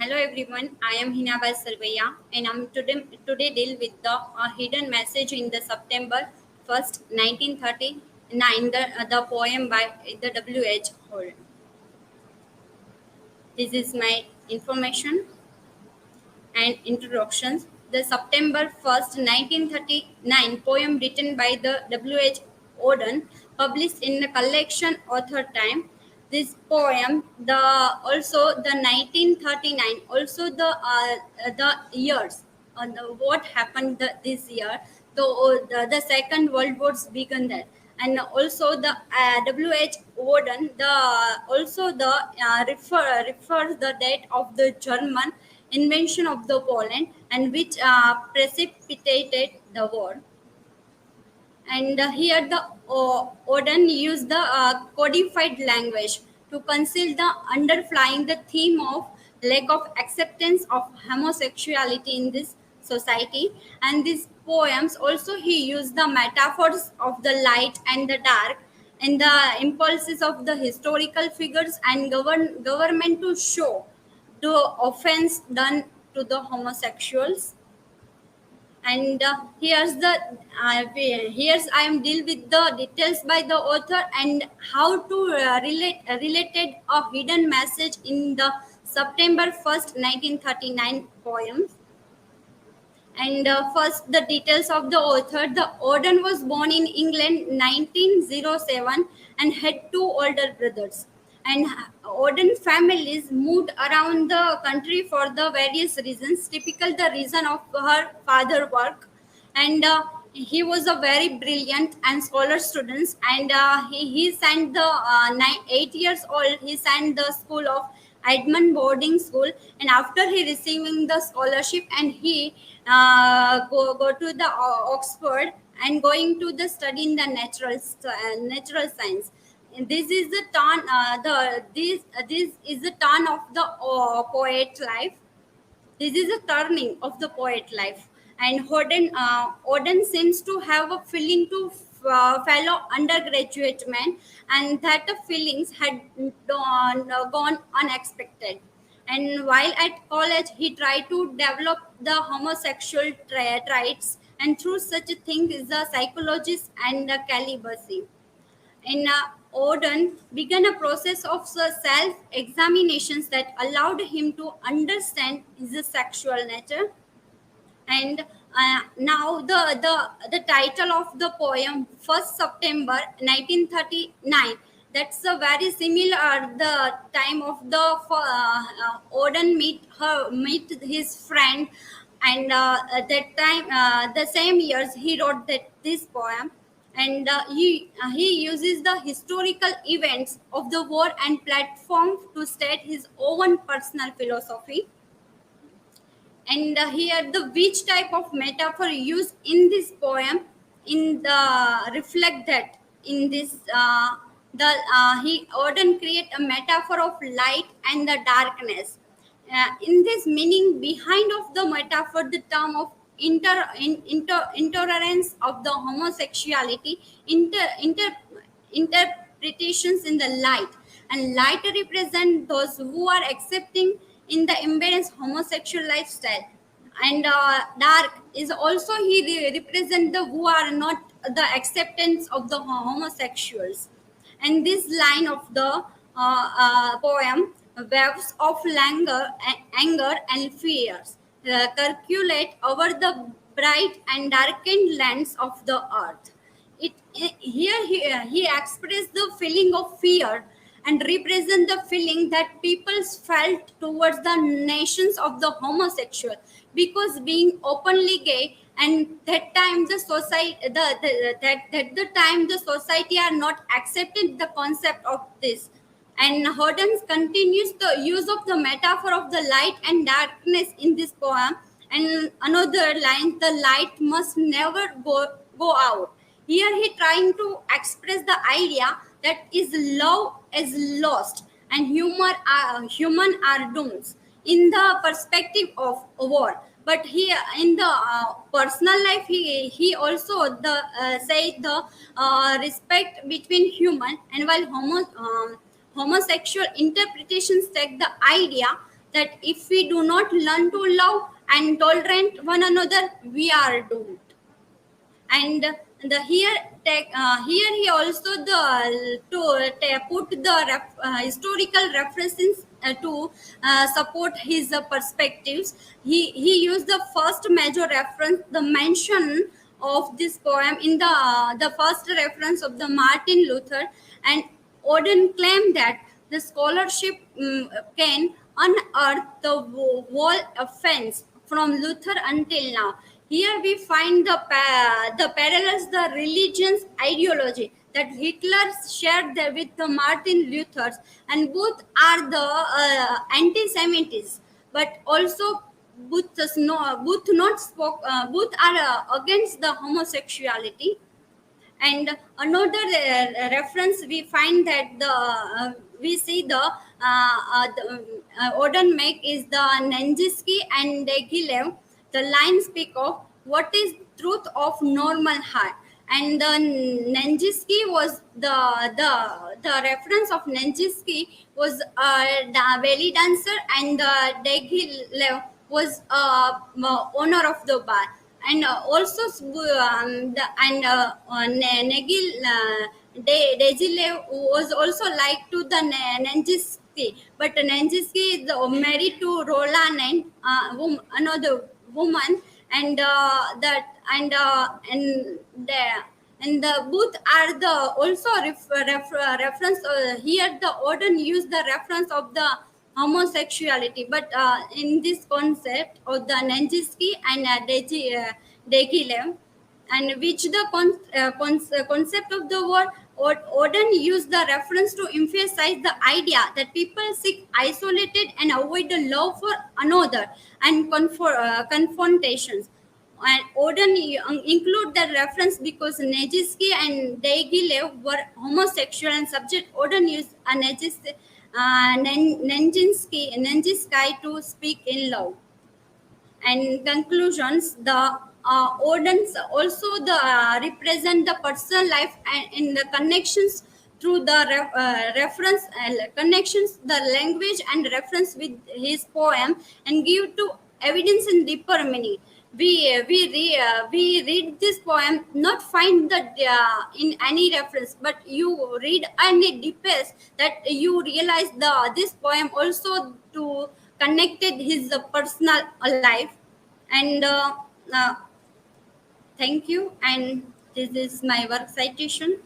Hello everyone, I am Hinabai Sarvaya and I'm today deal with the hidden message in the September 1st, 1939, the poem by the W.H. Auden. This is my information and introductions. The September 1st, 1939 poem written by the W.H. Auden, published in the collection Author Time. This poem, the 1939, also the years, what happened this year. The Second World Wars began there, and also the W.H. Auden, the also the refers the date of the German invention of the Poland, and which precipitated the war. And here the Auden used the codified language to conceal the underlying the theme of lack of acceptance of homosexuality in this society. And these poems also he used the metaphors of the light and the dark and the impulses of the historical figures and government to show the offense done to the homosexuals. And here's I am deal with the details by the author and how to related a hidden message in the September 1st, 1939 poems. And first, the details of the author. The Auden was born in England 1907 and had two older brothers. And Auden families moved around the country for the various reasons, typical the reason of her father work. And he was a very brilliant and scholar student. And he sent the 8 years old, he sent the school of Edmund boarding school, and after he receiving the scholarship, and he go to the Oxford and going to the study in the natural science. And this is the turn this is the turn of the poet life. This is a turning of the poet life, and Auden seems to have a feeling to fellow undergraduate men, and that the feelings had gone unexpected. And while at college, he tried to develop the homosexual traits, and through such a thing is the psychologist and the celibacy. And Auden began a process of self-examinations that allowed him to understand his sexual nature. And now the title of the poem, 1st September 1939. That's a very similar the time of the Auden meet his friend, and at that time the same years he wrote this poem. And he uses the historical events of the war and platform to state his own personal philosophy. And here the which type of metaphor used in this poem in the reflect that in this the he Auden create a metaphor of light and the darkness. In this meaning behind of the metaphor, the term of intolerance of the homosexuality, interpretations in the light, and light represent those who are accepting in the embrace homosexual lifestyle. And dark is also represent the who are not the acceptance of the homosexuals. And this line of the poem, waves of anger and fears circulate over the bright and darkened lands of the earth. Here he expressed the feeling of fear and represent the feeling that people felt towards the nations of the homosexual, because being openly gay, and that time the society that the time the society are not accepted the concept of this. And Hodden continues the use of the metaphor of the light and darkness in this poem. And another line, the light must never go out. Here he trying to express the idea that is love is lost and human are doomed in the perspective of war. But here in the personal life, he also the say the respect between human, and while homosexual interpretations take the idea that if we do not learn to love and tolerate one another, we are doomed. And the here he also put the historical references to support his perspectives. He used the first major reference, the mention of this poem in the first reference of the Martin Luther. And Auden claimed that the scholarship can unearth the wall offense from Luther until now. Here we find the parallels, the religion's ideology that Hitler shared with the Martin Luther's, and both are the anti-Semitism, but also both are against the homosexuality. And another reference we find that we see the Auden make is the Nenjiski and Degilev. The line speak of what is truth of normal heart. And the Nenjiski was the reference of Nenjiski was the belly dancer, and the Degilev was owner of the bar. And also Negil Dejilev was also like to the Nenjiski, but Nenjiski is married to Rolanen, another woman. And that and the and the both are the also reference here. The Auden used the reference of the homosexuality, but in this concept of the Nenjiski and Degilev, and which the concept of the word Auden used the reference to emphasize the idea that people seek isolated and avoid the love for another and confrontations. And Auden include the reference because Nejiski and Diaghilev were homosexual, and subject Auden used a Nenjinsky to speak in love. And conclusions, the Odens also the represent the personal life and in the connections through the reference connections, the language and reference with his poem, and give to evidence in deeper meaning. We read this poem, not find that in any reference, but you read and it depends that you realize the this poem also to connected his personal life. And uh, thank you, and this is my work citation.